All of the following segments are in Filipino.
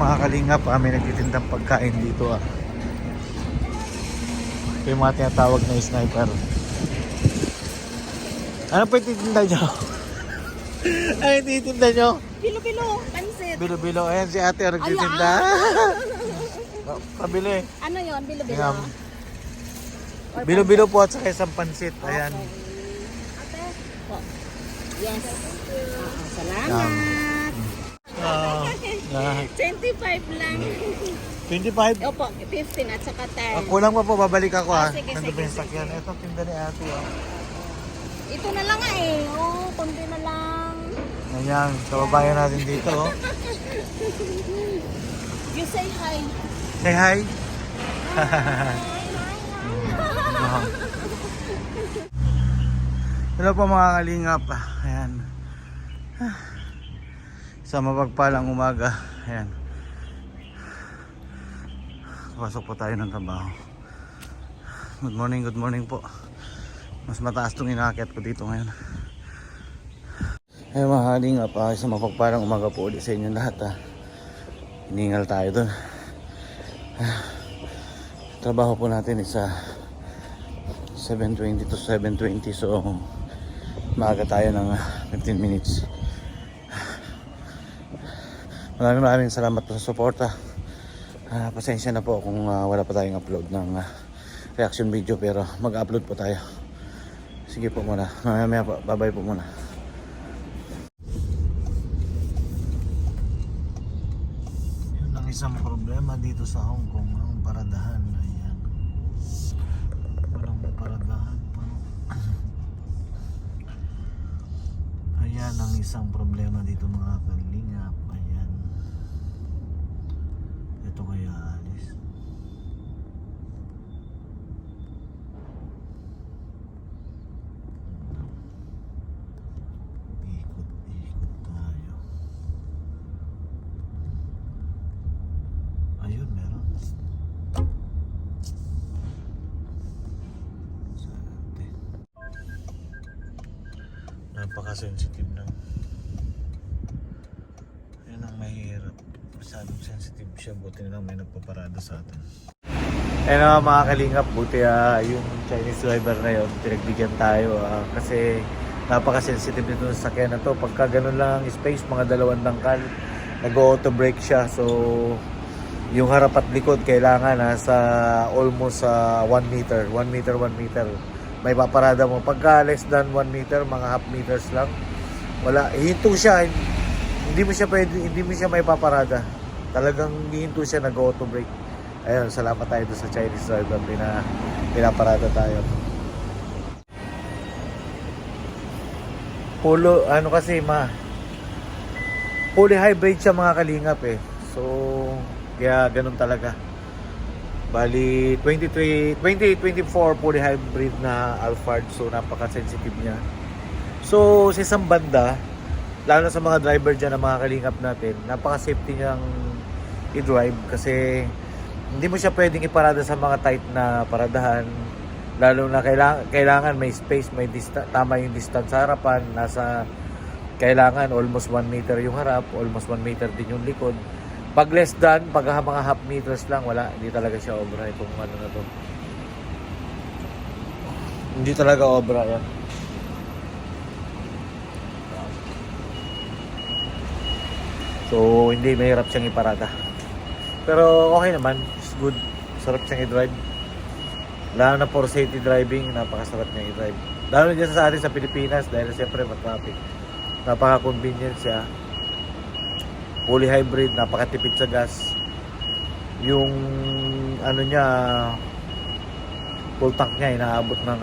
Mga kalingap, may nagtitindang pagkain dito ah. Ito yung mga tinatawag na sniper. Ano po yung titinda nyo? Ano yung titinda nyo? Bilo-bilo, pansit. Bilo-bilo. Ayan si ate ang nagtitinda. Pabili. Ano yun, bilo-bilo? Ayan. Bilo-bilo po at saka isang pansit. Ayan. Ate? Po. Yes. Salamat. Ah, 25 lang. 25? Opo, 15 at saka 10. Kulang pa po, babalik ako ah. Sige, Nandun pa sige, yung sakyan. sige. Ito, tinda ni ate ah. Ito na lang nga eh. Oh, kundi na lang. Ayan, kababayan natin dito oh. You say hi. Say hi. Hello po mga kalingap. Ayan. Sa mapagpalang umaga. Ayan. Pasok po tayo ng trabaho. Good morning po. Mas mataas itong inakyat ko dito ngayon. Ay mga kalingap, sa mapagpalang umaga po ulit sa inyo lahat ha. Hiningal tayo dun. Trabaho po natin is 7:20 to 7:20, so maaga tayo ng 15 minutes. Maraming salamat po sa suporta. Pasensya na po kung wala pa tayong upload ng reaction video, pero mag-upload po tayo. Sige po muna, mamaya po, bye-bye po muna. Yun ang isang problema dito sa Hong Kong, ang paradahan. Ayan, walang paradahan pa. Ayan ang isang problema dito mga kalingap. Ayan, ito kaya alis. Ikot tayo. Ayun, meron. Sante. Napaka-sensitive na. Yan ang mahirap. Masyadong sensitive siya. Buti na lang may nagpaparada sa atin. Ayun mga kalingap. Buti yung Chinese driver na yun, pinagbigyan tayo. Kasi napaka-sensitive nito sa sakyan na to. Pagka ganun lang ang space, mga dalawang dangkal, nag-auto brake siya. So yung harap at likod kailangan nasa almost 1 meter. 1 meter may paparada mo. Pagka less than 1 meter, mga half meters lang, wala, hihinto siya. Hindi mo siya may paparada. Talagang hihinto siya, nag-auto brake. Ayun, salamat tayo doon sa Chinese driver, pinaparada tayo. Fully hybrid siya mga kalingap eh. So kaya ganun talaga. Bali 2024 fully hybrid na Alphard, so napaka-sensitive niya. So sa isang banda, lalo na sa mga driver dyan na mga kalingap natin, napaka-safety niyang i-drive kasi hindi mo siya pwedeng iparada sa mga tight na paradahan, lalo na kailangan may space, may tama yung distance sa harapan, kailangan almost 1 meter yung harap, almost 1 meter din yung likod. Pag less than, pag mga half meters lang, wala, hindi talaga siya obra itong ano na to. Hindi talaga obra yan. So hindi mahirap siyang iparada. Pero okay naman, it's good. Sarap siyang i-drive. Lalo na for safety driving, napakasarap niya i-drive. Lalo dyan sa atin sa Pilipinas, dahil siyempre matraffic. Napaka-convenient siya. Fully hybrid, napakatipid sa gas. Yung ano niya, full tank niya inaabot ng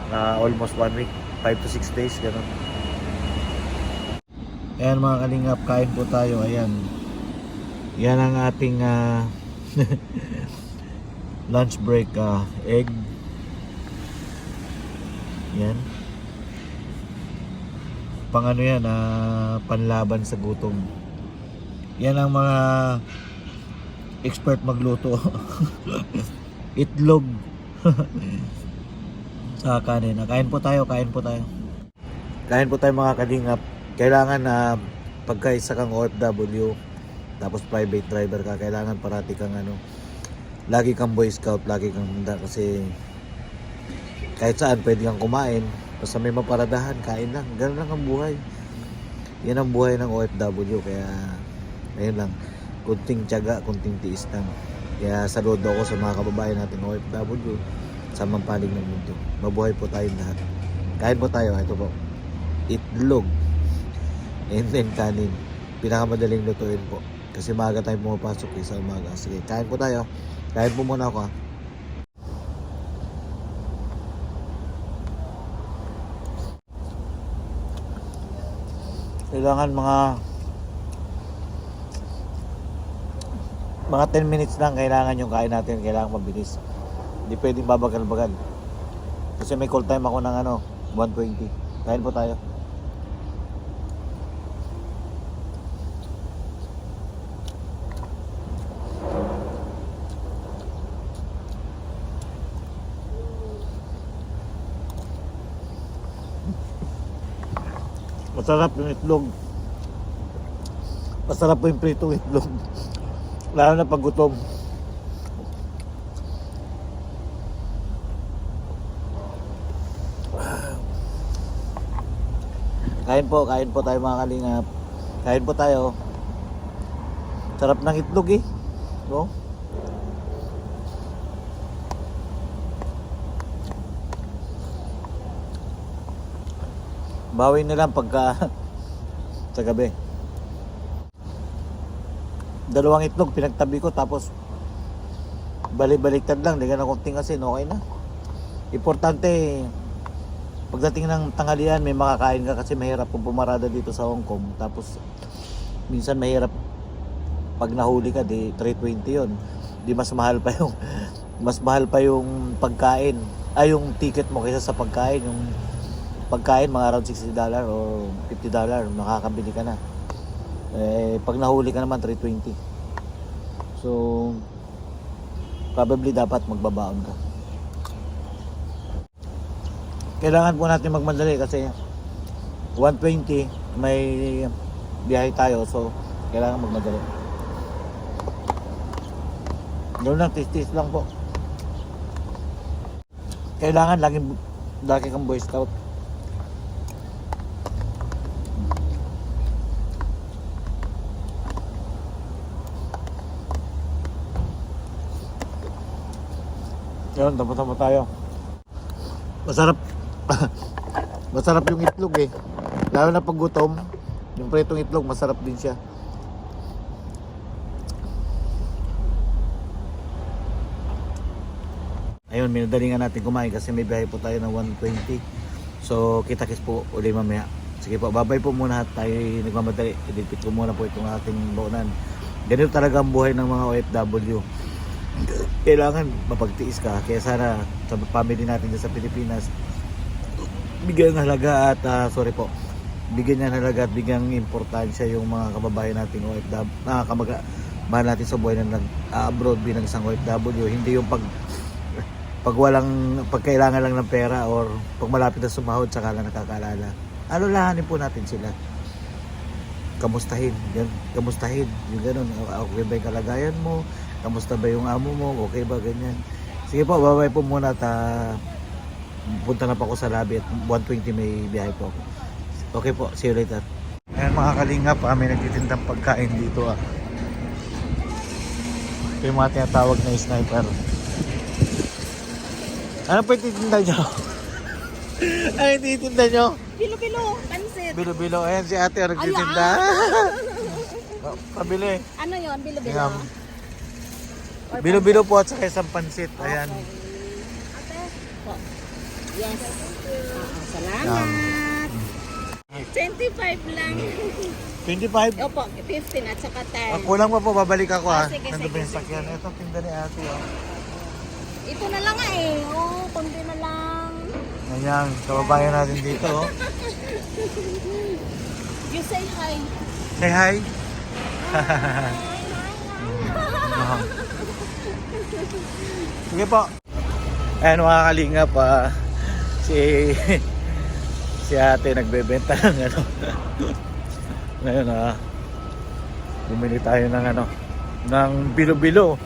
na almost 1 week, 5 to 6 days ganun. Ayan mga kalingap, kain po tayo. Ayan, yan ang ating lunch break. Egg, yan pang yan, panlaban sa gutom. Yan ang mga expert magluto. Itlog sa kanin. Kain po tayo mga kalingap. Kailangan na pagka isa kang OFW, tapos private driver ka, kailangan parati kang lagi kang boy scout, lagi kang handa kasi kahit saan pwede kang kumain, basta may maparadahan, kain lang. Ganun lang ang buhay. Yan ang buhay ng OFW, kaya ayun lang, kunting tiyaga, kunting tiis lang. Kaya saludo ako sa mga kababayan natin OFW sa mampaling ng mundo. Mabuhay po tayong lahat. Kain po tayo, ito po, itlog and then kanin, pinakamadaling lutuin po kasi maaga tayong pumapasok sa umaga. Sige, kain po tayo. Kain po muna ako. Kailangan mga 10 minutes lang kailangan yung kain natin, kailangan mabilis. Hindi pwedeng babagal-bagal. Kasi may call time ako ng 1:20. Kain po tayo. Masarap yung itlog. Masarap po yung pritong itlog. Lalo na pag gutom. Kain po tayo mga kalingap. Kain po tayo. Sarap ng itlog eh. No? Bawin na lang pagka sa gabi. Dalawang itlog pinagtabi ko tapos balik-baliktad lang, ligan ng konting asin, okay na. Importante pagdating ng tanghalian may makakain ka kasi mahirap kung pumarada dito sa Hong Kong. Tapos minsan mahirap pag nahuli ka, di 320 yon. Di mas mahal pa yung pagkain. Yung ticket mo kaysa sa pagkain. Yung pagkain mga around $60 or $50 makakabili ka na. Pag nahuli ka naman 320. So probably dapat magbabaon ka. Kailangan po natin magmadali kasi 1:20 may biyahe tayo, so kailangan magmadali. Doon lang, tis-tis lang po. Kailangan lagi kang boy scout. Yun, tama-tama tayo. Masarap. Masarap yung itlog eh. Lalo na pag gutom, yung pritong itlog, masarap din siya. Ayun, minadalingan natin kumain kasi may biyahe po tayo ng 1:20. So, kita-kits po uli mamaya. Sige po, babay po muna at tayo nagmamadali. Idipit ko muna po itong ating baunan. Ganito talaga ang buhay ng mga OFW. Kailangan mapagtiis ka, kaya sana sa family natin dyan sa Pilipinas bigyan ng halaga at bigyan ng halaga at bigyan ng importansya yung mga kababayan natin OFW, mga kamag-anak natin sa buhay na nag-abroad bilang isang OFW. Hindi yung pag kailangan lang ng pera or pag malapit na sumahod saka lang nakakaalala. Alalahanin po natin sila, kamustahin yung ganun. Okay ba yung kalagayan mo? Kamusta ba yung amo mo? Okay ba? Ganyan. Sige po, babay po muna at punta na po ako sa lobby at 1:20 may biyahe po ako. Okay po, see you later. Ayan mga kalingap, may nagtitindang pagkain dito Ito yung mga tinatawag na sniper. Ano po yung titinda nyo? Ano yung titinda nyo? Bilo-bilo, pansit. Bilo-bilo. Ayan si ate ang nagtitinda. Pabili. Ano yon, bilo-bilo? Bilo-bilo po at saka isang pansit. Ayan. Ate? Po. Yes. Salamat. 25 lang. 25? Opo, 15 at saka 10. Kulang pa po, babalik ako Sige, Nandun sige, ba yung sakyan? sige. Ito, tinda ni ate Ito na lang konti na lang. Ayan, kababayan natin dito You say hi. Say hi. Sige po. Ayan mga kalingap, si ate nagbebenta ng ngayon Bumili tayo ng ng bilo-bilo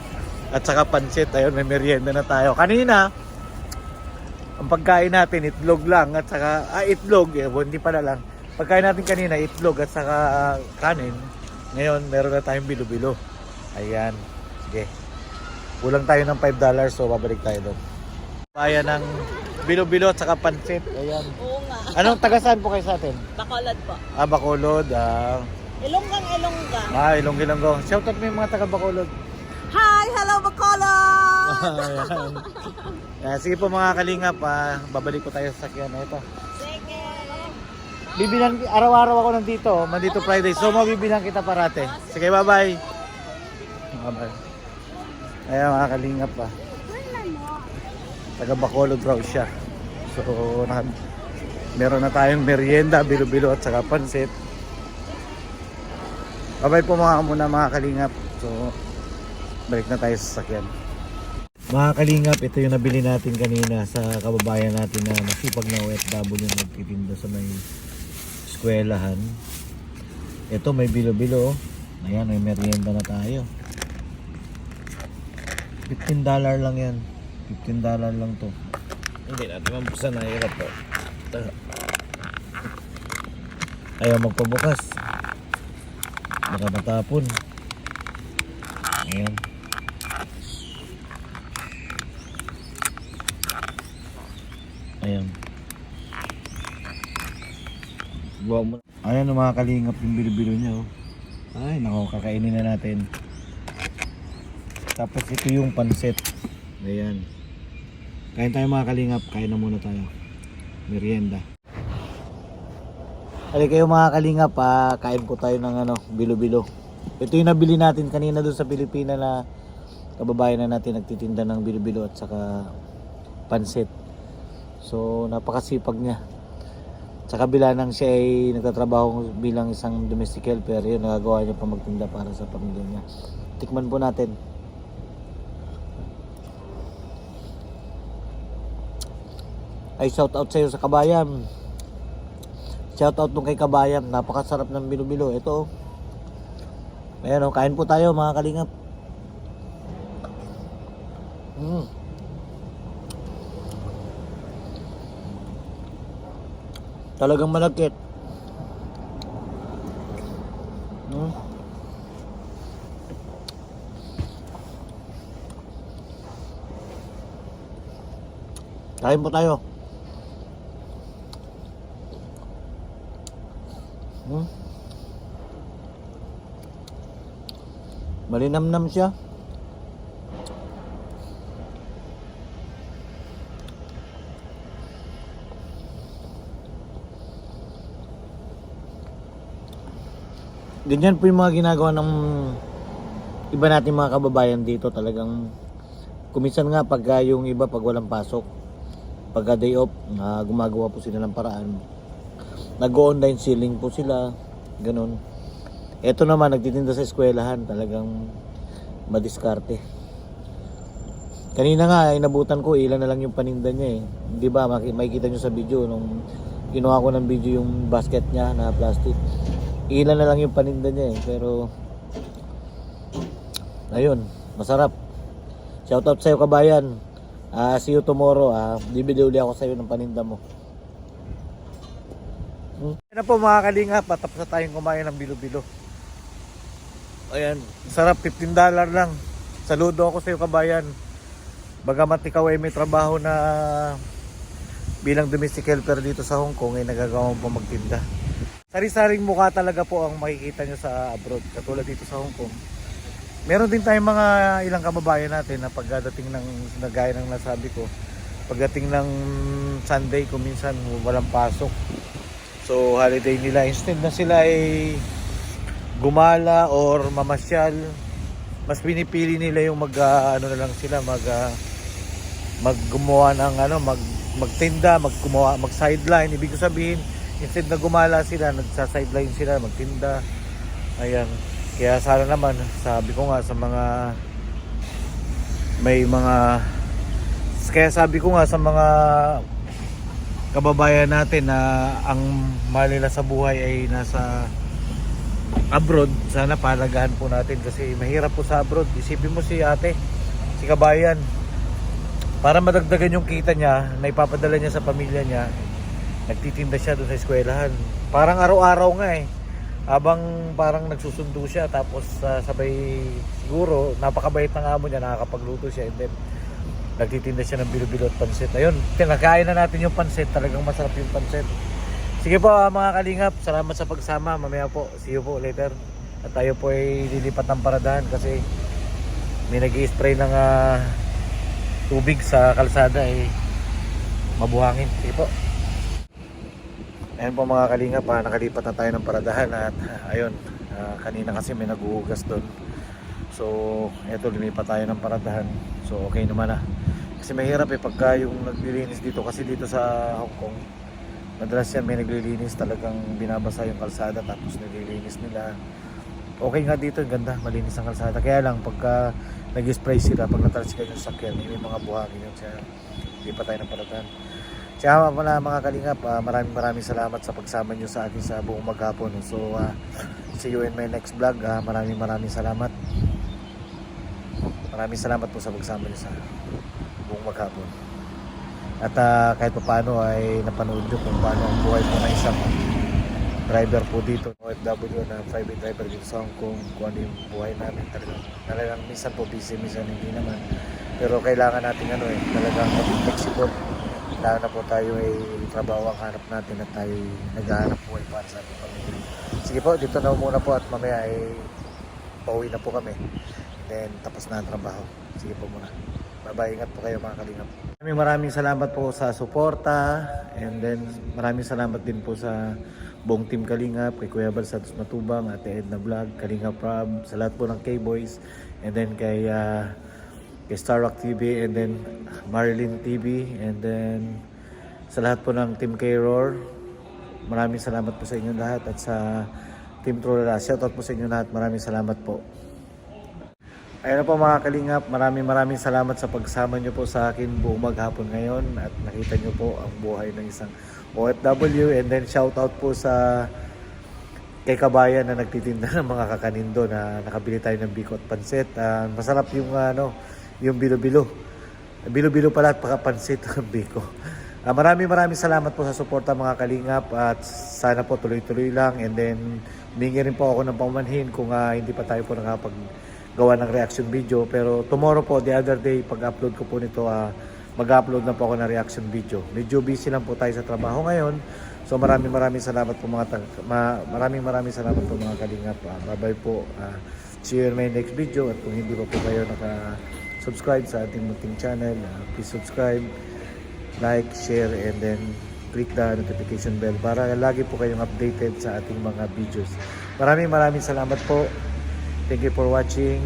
at saka pansit. Ayun, may merienda na tayo. Kanina, ang pagkain natin itlog lang at saka itlog, hindi pala lang. Pagkain natin kanina itlog at saka kanin. Ngayon, meron na tayong bilo-bilo. Ayan. Sige. Kulang tayo ng $5, so babalik tayo doon. Bayan ng bilo-bilo at saka pansit. Ayan. Oo nga. Anong taga-saan po kayo sa atin? Bacolod po. Bacolod. Ilonggang Ilongga. Ilonggo. Shoutout mo yung mga taga Bacolod. Hi! Hello, Bacolod! Ayan. Sige po mga kalingap, babalik ko tayo sa sakyan na ito. Sige. Bibilang, araw-araw ako nandito, Monday to Friday. So mabibilang kita parate. Sige, bye-bye. Bye-bye. Ayan mga kalingap taga Bacolod raw siya. So meron na tayong merienda, bilo-bilo at saka pansit. Bye-bye po mga kalingap. So balik na tayo sa sasakyan. Mga kalingap, ito yung nabili natin kanina sa kababayan natin na masipag na OFW yung nagtitinda sa may eskwelahan. Ito may bilo-bilo. Ayan, may merienda na tayo. $15 lang yan. $15 lang to. Hindi natin mampusan na hirap po. Ayaw magpabukas. Baka matapon. Ayan. Ayan. Buwan mo. Ayan ang mga kalingap yung bilo-bilo niya. Ay, nako, kakainin na natin. Tapos ito yung pansit. Ayan. Kain tayo mga kalingap. Kain na muna tayo. Merienda. Halika kayo mga kalingap. Kain po tayo ng bilo-bilo. Ito yung nabili natin kanina doon sa Pilipinas na kababayan na natin nagtitinda ng bilo-bilo at saka pansit. So napakasipag niya. Sa kabila nang siya ay nagtatrabaho bilang isang domestic helper, yun nagagawa niya pa magtinda para sa pamilya niya. Tikman po natin. Ay, shout out sa iyo sa Kabayan. Shout out nung kay Kabayan. Napakasarap ng bilo-bilo. Ito. Ayan kain po tayo mga kalingap. Talagang malagkit. Kain po tayo. Malinamnam siya. Ganyan po yung mga ginagawa ng iba natin mga kababayan dito. Talagang kuminsan nga pag yung iba pag walang pasok, pag day off, gumagawa po sila ng paraan. Nag-online selling po sila, ganun. Ito naman nagtitinda sa eskwelahan, talagang madiskarte. Kanina nga inabutan ko, ilan na lang yung paninda niya eh. Di ba makikita nyo sa video nung kinuha ko ng video yung basket niya na plastic. Ilan na lang yung paninda niya eh, pero ayun, masarap. Shoutout sa iyo Kabayan. See you tomorrow. Bibili uli ako sa iyo ng paninda mo. Yan na po mga kalingap, tapos na tayong kumain ng bilo-bilo. Ayan, sarap, $15 lang. Saludo ako sa iyo Kabayan. Bagamat ikaw ay may trabaho na bilang domestic helper dito sa Hong Kong, ay nagagawa mo pa magtinda. Sari-saring mukha talaga po ang makikita nyo sa abroad, katulad dito sa Hong Kong. Meron din tayong mga ilang kababayan natin na pagdating ng nagaya ng nasabi ko, pagdating ng Sunday kung minsan walang pasok, so holiday nila, instead na sila ay gumala or mamasyal, mas pinipili nila yung na lang sila maggumawa ng magtinda, mag sideline. Ibig sabihin, instead na gumala sila, nagsa-sideline sila, magtinda. Ayan. Kaya sana naman, sabi ko nga sa mga kababayan natin na ang mahal nila sa buhay ay nasa abroad, sana palagahan po natin kasi mahirap po sa abroad. Isipin mo si ate, si kabayan, para madagdagan yung kita niya na ipapadala niya sa pamilya niya, nagtitinda siya doon sa eskwelahan. Parang araw-araw nga eh. Habang parang nagsusundo siya, tapos sabay siguro napakabait ng amo niya, nakakapagluto siya, and then nagtitinda siya ng bilo-bilo at pansit. Ayun, kinakain na natin yung pansit, talagang masarap yung pansit. Sige po mga kalingap, salamat sa pagsama. Mamaya po, see you po later. At tayo po ay lilipat ng paradahan kasi may nag-i-spray ng tubig sa kalsada ay mabuhangin. Sige po. Ayan po mga kalingap, nakalipat na tayo ng paradahan at ayun, kanina kasi may naghuhugas doon. So eto, lumipat tayo ng paradahan. So okay naman na. Kasi mahirap pagka yung naglilinis dito, kasi dito sa Hong Kong madalas yan may naglilinis, talagang binabasa yung kalsada tapos naglilinis nila. Okay nga dito, ganda, malinis ang kalsada. Kaya lang pagka nag-spray sila, pag natalsikan yung sakyan, may mga buhangin yun. Kaya hindi pa tayo ng paradahan. Kaya pala mga kalingap, maraming salamat sa pagsama nyo sa akin sa buong maghapon. So see you in my next vlog. Maraming salamat. Maraming salamat po sa pagsama nyo sa buong maghapon. At kahit pa paano ay napanood nyo kung paano ang buhay po na isang driver po dito, OFW na private driver dito sa Hong Kong, kung ano yung buhay namin. Talagang minsan po busy, minsan hindi naman. Pero kailangan natin talagang mag-flexible. Kailangan na po tayo ay trabaho ang hanap natin at tayo naghahanap buhay para sa ating pamilya. Sige po, dito na muna po at mamaya ay pauwi na po kami. Then tapos na ang trabaho. Sige po muna. Bye-bye, ingat po kayo mga kalingap. Maraming salamat po sa suporta, and then maraming salamat din po sa buong team Kalingap, kay Kuya Bal Santos Matubang, Ate Edna Vlog, Kalingap Rob, sa lahat po ng K-Boys, and then kay Star Rock TV, and then Marilyn TV, and then sa lahat po ng Team K-Roar. Maraming salamat po sa inyo lahat, at sa Team Trolala, shoutout po sa inyo lahat. Maraming salamat po. Ayun na po mga kalingap, maraming salamat sa pagsama nyo po sa akin buong maghapon ngayon at nakita nyo po ang buhay ng isang OFW, and then shout out po sa kay kabayan na nagtitinda ng mga kakanindo na nakabili tayo ng biko at pansit. Masarap yung yung bilo-bilo. Bilo-bilo pala at pansit ang biko. Maraming salamat po sa suporta mga kalingap at sana po tuloy-tuloy lang, and then humingi rin po ako ng paumanhin kung hindi pa tayo po gawa ng reaction video, pero tomorrow po, the other day, pag-upload ko po nito, mag-upload na po ako ng reaction video. Medyo busy lang po tayo sa trabaho ngayon, so maraming salamat po maraming salamat po mga kalingap. Bye-bye po. See you in my next video, at kung hindi pa po kayo naka-subscribe sa ating munting channel, please subscribe, like, share, and then click the notification bell para lagi po kayong updated sa ating mga videos. Maraming salamat po. Thank you for watching.